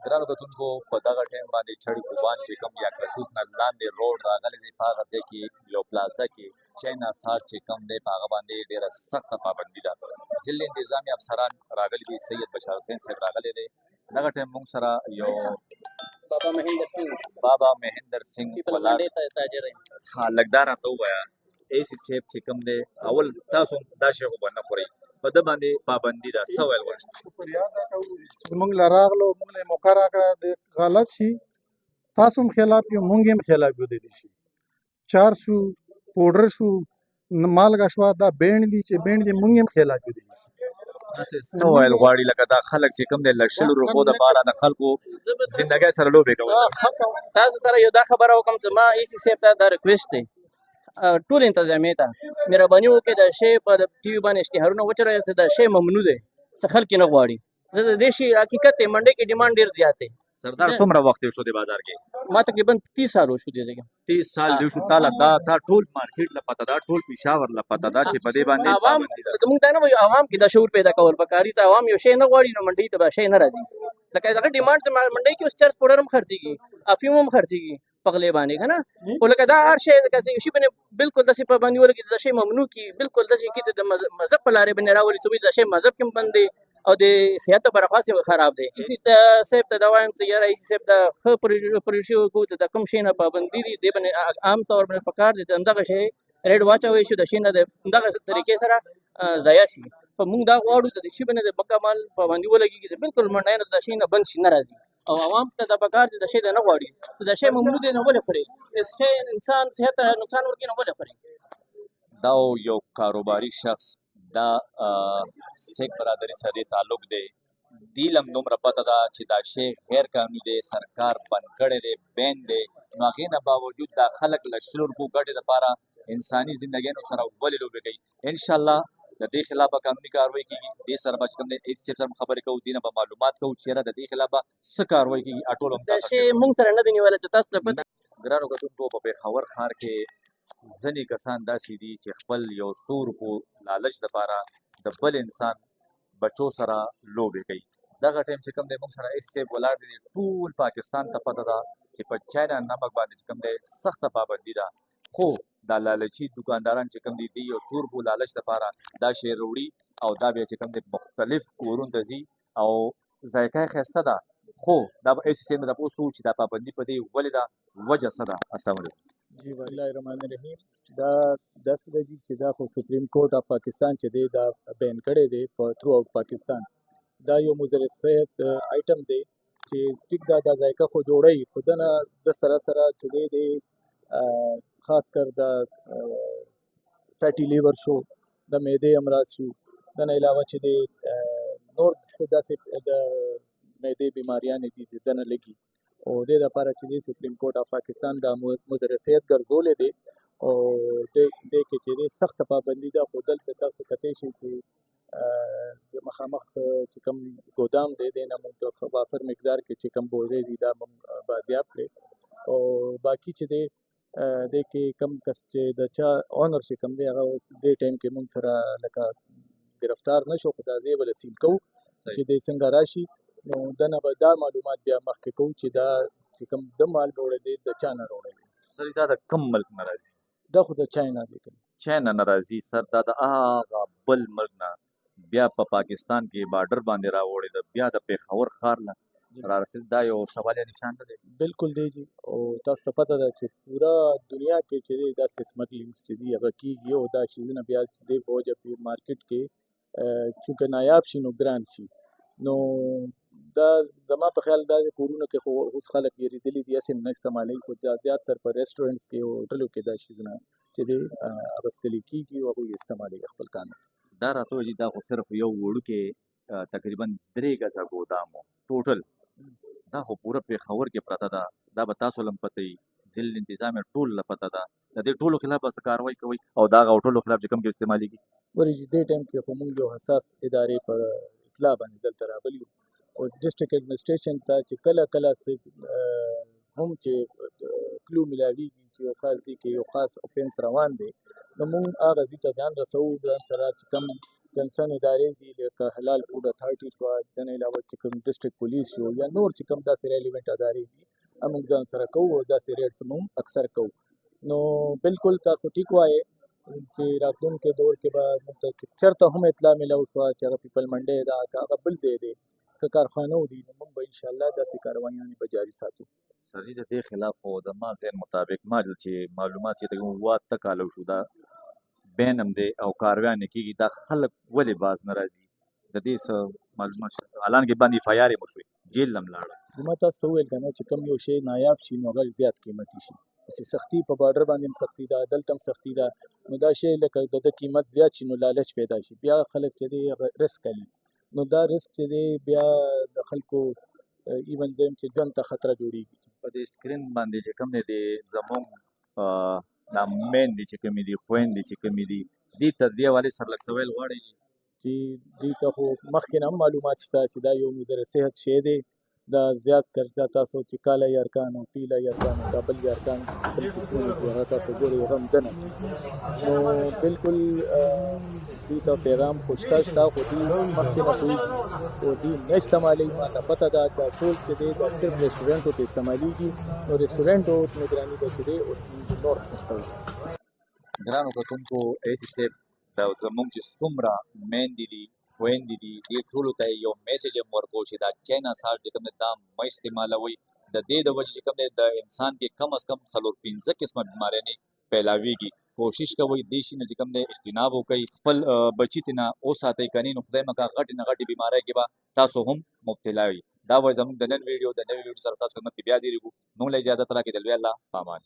ګرانو کتونکو په دغه ټایم باندې چړې خوبان چې کوم یا کتوت نه لاندې روډ راغلی دی په هغه ځای کې یو پلازه کې چاینا سار چې کوم دی په هغه باندې ډېره سخته پابندي ده. ضلع انتظامي افسران راغلي دي. سید بشار حسین صاحب راغلی دی. دغه ټایم موږ سره یو بابا مهندر سنگھ ولاړ لږ دا راته ووایه ایسي صاحب چې کوم دی اول تاسو دا شی خو به نه خورئ په ده باندې پابندي ده څه ویل غواړئ؟ شکریہ ادا کوو چې موږ له راغلو موږ له موقع راکړه د غلط شي تاسو هم خلاف یو موږ هم خلاف یو دی شي چار شو پوډر شو مالګه شوه دا بینډ دي چې بینډ دي موږ هم خلاف یو دی داسې څه ویل غواړي لکه دا خلک چې کوم دی له شلو روپو دپاره د خلکو زندګۍ سره لوبې کوي. تاسو سره یو دا خبره وکړم چې ما ایسي صاحب ته دا ریکویسټ دی ټول انتظامیې ته مهرباني وکړئ دا شی په ټي وي باندې اشتهارونه وچلوئ چې دا شی ممنوع دی چې خلک یې نه غواړي. زه د دې شي حقیقت دی منډۍ کې ډیمانډ ډېر زیات دی. سردار څومره وخت یې شو د بازار کې؟ ما تقریبا 30 سال وشو دې ځای 30 سال دی شو. تاله دا تا ټول مارکیټ له پته ده ټول پېښور له پته ده چې په دې باندې عوام موږ دا نه وایو عوام کې دا شعور پیدا کول پکاري ته عوام یو شی نه غواړي نو منډۍ ته به شی نه راځي لکه دغه ډیمانډ ته منډۍ کې اوس چرس پوډر هم خرڅېږي افیوم هم خرڅېږي پغلې باندې که نه خو لکه دا هر شی لکه یو شي باندې بالکل داسې پابندي ولګي دا شی ممنوع کړي بالکل داسې کړي ته د مذهب په لارې باندې راولي چې دا شی مذهب کې هم بند دی او د صحت لپاره خاص خراب دی. ایسي صاحب ته دا وایم چې یاره ایسي صاحب دا ښه پریشي وکړو چې دا کوم شی نه پابندي دي دې باندې عام طور باندې پکار دي چې همدغه شی ریډ واچوی شو د شي نه د همدغه طریقې سره ضایع شي. په موږ دا غواړو چې د شي باندې د مکمل پابندي ولګېږي چې بالکل منډۍ نه د شي نه بند شي نه راځي او عوام ته دا پکار دي د شی نه غواړي د شی ممنوع دی نو ولې خوري د شی انسان صحت ته نقصان ورکوي نو ولې خوري. دا یو کاروباري شخص دا سیک برادری سره تعلق دی دی لم دومره پته ده چې دا شی غیر قانوني دی سرکار بند کړی دی بین دی نو هغې نه باوجود دا خلک له شلو روپو ګټې دپاره انساني زندګیانو سره ولې لوبې کوي. انشاءالله د دې خلاف به قانوني کاروایي کېږي. دې سره به چې کوم دی ایس صاحب سره خبرې کوو دې نه به معلومات کوو چې یاره د دې خلاف به څه کاروایي کېږي. ټول دا شی موږ سره نه دی نیولی چې تاسو ته پته. ګرانو کتونکو په پېښور ښار کې ځینې کسان داسې دي چې خپل یو څو روپو لالچ دپاره د بل انسان بچو سره لوبې کوي. دغه ټایم چې کوم دی موږ سره ایس صاحب ولاړ دی ټول پاکستان ته پته ده چې په چاینا نمک باندې چې کوم دی سخته پابندي ده خو دا لالچي دکانداران چې کوم دي د یو څو روپو لالچ دپاره دا شی راوړي او دا بیا چې کوم دی مختلف کورونو ته ځي او ذایقه یې ښایسته ده خو دا به ایس صاحب نه تپوس کوو چې دا پابندي په دې ولې ده وجه څه ده. السلام علیکم. جی بسم الله الرحمن الرحیم. دا داسې ده چې دا خو سپریم کورټ اف پاکستان چې دی دا بین کړی دی په تھرو آوټ پاکستان. دا یو مضر صحت آیټم دی چې ټیک دا ذایقه خو جوړوي خو دنه د سره سره چې دی خاص کر د فیټي لیور شو د معدې امراض شو دنه علاوه چې دی نور داسې د معدې بیماریانې دي چې دنه لګي او دې لپاره چې دی سپریم کورټ اف پاکستان دا مضر صحت ګرځولې دی او دې کې چې دی سخته پابندي ده خو دلته تاسو کتی شئ چې د مخامخ چې کوم ګودام دی دی نه موږ د وافر مقدار کې چې کوم بوزې دي دا موږ بازیاب کړې او باقي چې دی دې کې کم کس چې د چا اونر چې کوم دی هغه اوس دې ټایم کې موږ سره لکه ګرفتار نه شو خو دا دی به سیل کوو چې دی څنګه راشي نو دنه به دا معلومات بیا مخکې کوو چې دا چې کوم د مال راوړی دی د چا نه راوړی دی. سر دا د کوم ملک نه راځي؟ دا خو د چاینا دی. چاینا نه راځي سر دا د هغه بل ملک نه بیا په پاکستان کې بارډر باندې راوړی ده بیا د پېښور ښار نه رارسېد دا یو سوالیه نشان نه دی. بالکل دی جی او تاسو ته پته ده چې پوره دنیا کې چې دی داسې سمګلینګز چې دي هغه کېږي او دا شیزونه بیا چې دی په وجه په مارکیټ کې چونکه نایاب شي نو ګران شي نو دا زما په خیال دا کورونو کې خو اوس خلک یېرېدلي دي هسې نه استعمالوي خو زیاتر په ریسټورنټس کې او هوټلو کې دا شیزونه چې دی اغوستلی کېږي او هغوی استعمالوي خپل کار نه. دا راته وایي دا خو صرف یو وړوکی تقریبا 3 ګزه ګودام و ټوټل دا خو پوره پېښور کې پرته ده دا به تاسو له هم پته وي ضلع انتظامیه ټول له پته ده د دې ټولو خلاف به څه کاروایي کوئ او د هغه ټولو خلاف چې کوم کې استعمالېږي. ورې چې دې ټایم کې خو موږ یو حساس ادارې په اطلاع باندې دلته راغلي یو او ډسټرکټ ایډمنسټریشن ته چې کله هم چې کلو ملاویږي چې یو خاص دی کې یو خاص افینس روان دی نو موږ هغه ځای ته ځان رسوو ځان سره چې کوم کنسرن ادارې دي لکه حلال فوډ اتھارټي شوه، د نه علاوه چې کوم ډسټرکټ پولیس شو یا نور چې کوم داسې ریلیونټ ادارې دي موږ ځان سره کوو او داسې ریډس هم اکثر کوو. نو بالکل تاسو ټیک وایې چې راتلونکي دور کې به موږ ته چېرته هم اطلاع میلاو شوه چې هغه پیپل منډی ده که هغه بل ځای دی که کارخانو دي نو موږ به انشاءالله داسې کاروایانې به جاري ساتو. سر جی د دې خلاف خو د ما ذهن مطابق ما دل چې معلومات چې تقریبا 7 کاله شو دا بین هم دی او کارویان یې کېږي، دا خلک ولې باز نه راځي؟ د دې څه معلومات شته؟ حالانکې باندې اف آی آر یې مو شوې، جیل هم لاړه. ما تاسو ته وویل که نه چې کوم یو شی نایاب شي نو هغه زیات قیمتي شي. چې سختي په بارډر باندې هم سختي ده، دلته هم سختي ده، نو دا شی لکه د ده قیمت زیات شي نو لالچ پیدا شي، بیا خلک چې دی هغه رسک کوي، نو دا رسک چې دی بیا د خلکو ایون زه چې ژوند ته خطره جوړېږي. په دې سکرین باندې چې کوم دی د زموږ دا میندې چې کومې دي، خویندې چې کومې دي، دې ته دې حوالې سره لږ څه ویل غواړئ چې دوی ته خو مخکې نه هم معلومات شته چې دا یو مضر صحت شی دی، دا زیات کرتا تاسو چې کاله یارکان او پیله یارکان او کابل یارکان بل قسمونه دي هغه تاسو ګورئ هغه هم دنه نو بالکل دوی ته پیغام خو شته خو دوی مخکې نه پوهېږي خو دوی نه استعمالوي. ما ته پته ده دا ټول چې دی دا صرف رسټورنټو ته استعمالېږي، نو رسټورنټو نګراني به چې دی اوس نور سخته وي. ګرانو کتونکو ایسي صاحب دا زموږ چې څومره میندې دي، خویندې دي، دې ټولو ته یو میسج هم ورکوو چې دا چاینا سالټ چې کوم دی دا مه استعمالوئ. د دې د وجې چې کوم دی د انسان کې کم از کم 4-5 قسمه بیماریانې پیلاویږي. کوشش کوئ دې شي نه چې کوم دی اجتناب وکئ، خپل بچي ترې نه وساتئ، که نه نو خدای مکړه غټې نه غټې بیمارۍ کې به تاسو هم مبتلا وي. دا وایي زموږ د نن ویډیو د نوې ویډیو سره ستاسو خدمت کې بیا حاضرېږو. موږ له اجازت راکړئ د لوی الله په امان.